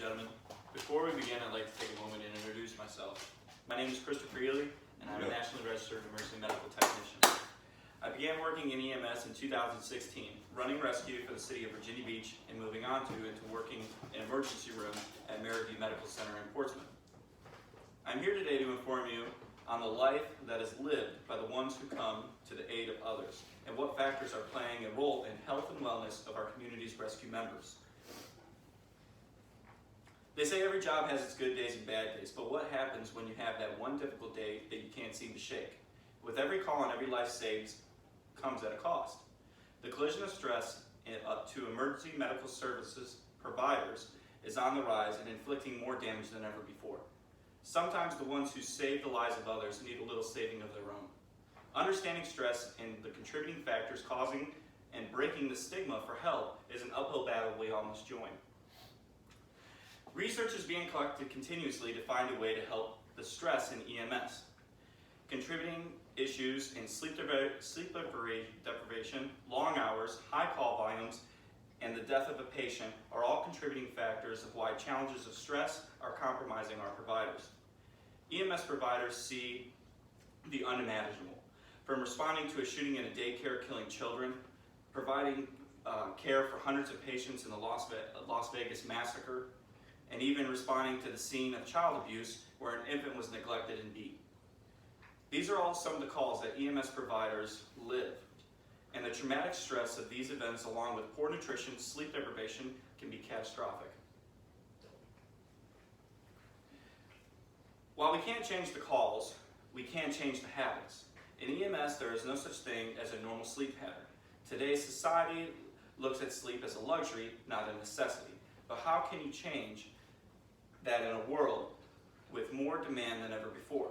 gentlemen. Before we begin, I'd like to take a moment and introduce myself. My name is Christopher Ealy, and I'm a nationally registered emergency medical technician. I began working in EMS in 2016, running rescue for the city of Virginia Beach, and moving on into working in emergency room at Maryview Medical Center in Portsmouth. I'm here today to inform you on the life that is lived by the ones who come to the aid of others, and what factors are playing a role in health and wellness of our community's rescue members. They say every job has its good days and bad days, but what happens when you have that one difficult day that you can't seem to shake? With every call and every life saved comes at a cost. The collision of stress to emergency medical services providers is on the rise and inflicting more damage than ever before. Sometimes the ones who save the lives of others need a little saving of their own. Understanding stress and the contributing factors causing and breaking the stigma for help is an uphill battle we all must join. Research is being collected continuously to find a way to help the stress in EMS. Contributing issues in sleep deprivation, long hours, high call volumes, and the death of a patient are all contributing factors of why challenges of stress are compromising our providers. EMS providers see the unimaginable, from responding to a shooting in a daycare killing children, providing care for hundreds of patients in the Las Vegas massacre, and even responding to the scene of child abuse where an infant was neglected and beat. These are all some of the calls that EMS providers live, and the traumatic stress of these events along with poor nutrition, sleep deprivation can be catastrophic. While we can't change the calls, we can change the habits. In EMS, there is no such thing as a normal sleep pattern. Today's society looks at sleep as a luxury, not a necessity. But how can you change that in a world with more demand than ever before?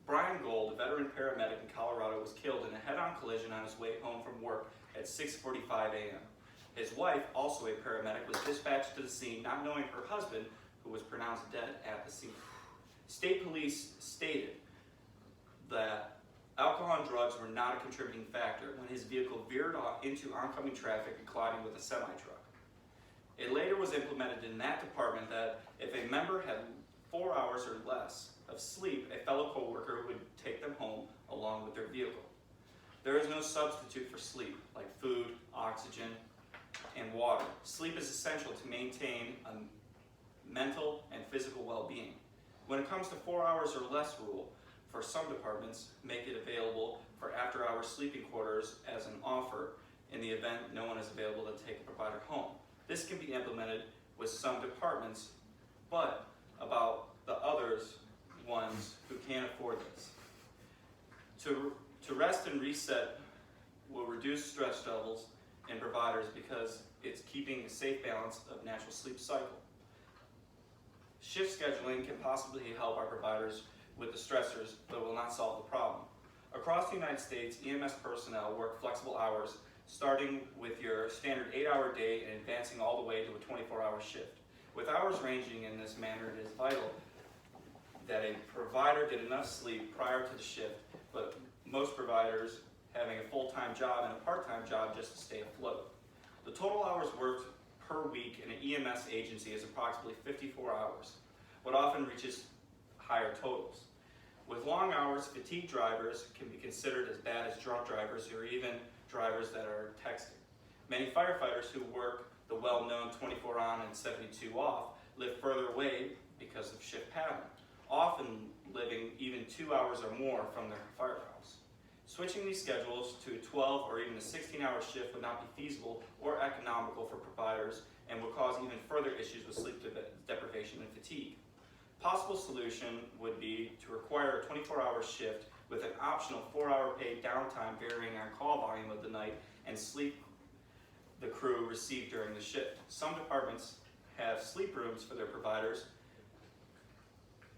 Brian Gold, a veteran paramedic in Colorado, was killed in a head-on collision on his way home from work at 6:45 a.m. His wife, also a paramedic, was dispatched to the scene not knowing her husband, who was pronounced dead at the scene. State police stated that alcohol and drugs were not a contributing factor when his vehicle veered off into oncoming traffic and colliding with a semi-truck. It later was implemented in that department that if a member had 4 hours or less of sleep, a fellow coworker would take them home along with their vehicle. There is no substitute for sleep, like food, oxygen, and water. Sleep is essential to maintain a mental and physical well-being. When it comes to 4 hours or less rule, for some departments, make it available for after-hours sleeping quarters as an offer in the event no one is available to take a provider home. This can be implemented with some departments, but about the others ones who can't afford this. To rest and reset will reduce stress levels in providers because it's keeping a safe balance of natural sleep cycle. Shift scheduling can possibly help our providers with the stressors, but will not solve the problem. Across the United States, EMS personnel work flexible hours, starting with your standard 8-hour day and advancing all the way to a 24-hour shift. With hours ranging in this manner, it is vital that a provider get enough sleep prior to the shift, but most providers having a full-time job and a part-time job just to stay afloat. The total hours worked per week in an EMS agency is approximately 54 hours, what often reaches higher totals. With long hours, fatigued drivers can be considered as bad as drunk drivers or even drivers that are texting. Many firefighters who work the well-known 24 on and 72 off live further away because of shift pattern, often living even 2 hours or more from their firehouse. Switching these schedules to a 12 or even a 16-hour shift would not be feasible or economical for providers and would cause even further issues with sleep deprivation and fatigue. Possible solution would be to require a 24-hour shift with an optional 4-hour paid downtime varying on call volume of the night and sleep the crew receive during the shift. Some departments have sleep rooms for their providers,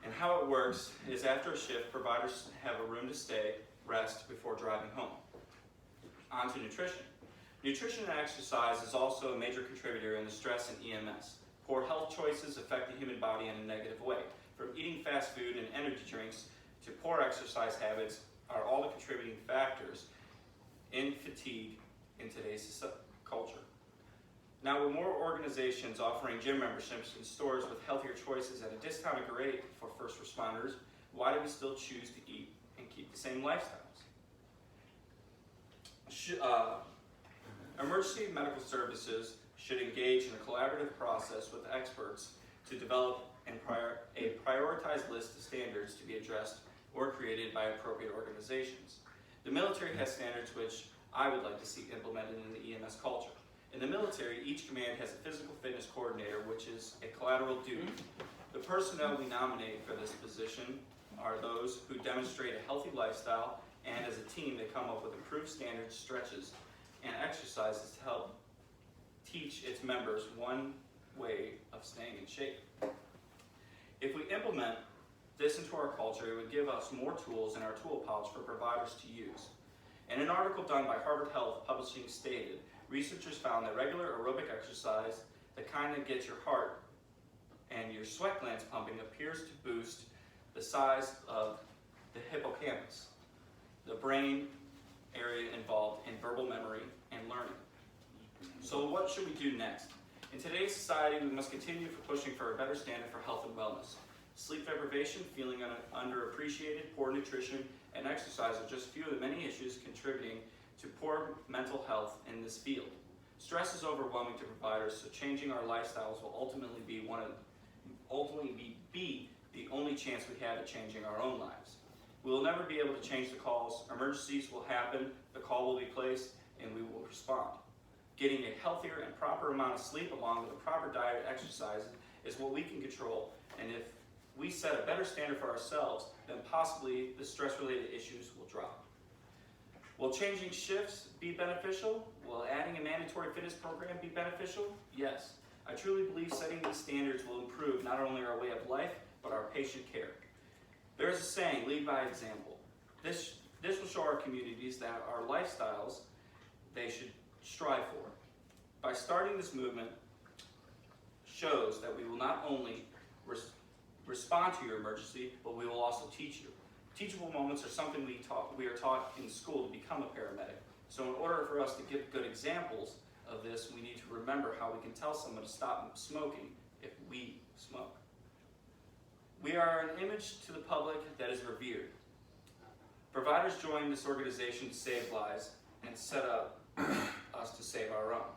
and how it works is after a shift, providers have a room to stay, rest before driving home. On to nutrition. Nutrition and exercise is also a major contributor in the stress in EMS. Poor health choices affect the human body in a negative way. From eating fast food and energy drinks to poor exercise habits are all the contributing factors in fatigue in today's culture. Now, with more organizations offering gym memberships and stores with healthier choices at a discounted rate for first responders, why do we still choose to eat and keep the same lifestyles? Emergency medical services should engage in a collaborative process with experts to develop a prioritized list of standards to be addressed or created by appropriate organizations. The military has standards which I would like to see implemented in the EMS culture. In the military, each command has a physical fitness coordinator, which is a collateral duty. The personnel we nominate for this position are those who demonstrate a healthy lifestyle, and as a team they come up with improved standards, stretches, and exercises to help teach its members one way of staying in shape. If we implement this into our culture, it would give us more tools in our tool pouch for providers to use. In an article done by Harvard Health Publishing stated, researchers found that regular aerobic exercise, the kind that gets your heart and your sweat glands pumping, appears to boost the size of the hippocampus, the brain area involved in verbal memory and learning. So what should we do next? In today's society, we must continue pushing for a better standard for health and wellness. Sleep deprivation, feeling underappreciated, poor nutrition, and exercise are just a few of the many issues contributing to poor mental health in this field. Stress is overwhelming to providers, so changing our lifestyles will ultimately be the only chance we have at changing our own lives. We will never be able to change the calls. Emergencies will happen, the call will be placed, and we will respond. Getting a healthier and proper amount of sleep along with a proper diet and exercise is what we can control, and if we set a better standard for ourselves, then possibly the stress-related issues will drop. Will changing shifts be beneficial? Will adding a mandatory fitness program be beneficial? Yes. I truly believe setting these standards will improve not only our way of life, but our patient care. There is a saying, lead by example. This will show our communities that our lifestyles they should strive for. By starting this movement shows that we will not only respond to your emergency, but we will also teach you. Teachable moments are something we are taught in school to become a paramedic. So in order for us to give good examples of this, we need to remember how we can tell someone to stop smoking if we smoke. We are an image to the public that is revered. Providers join this organization to save lives and set up us to save our own.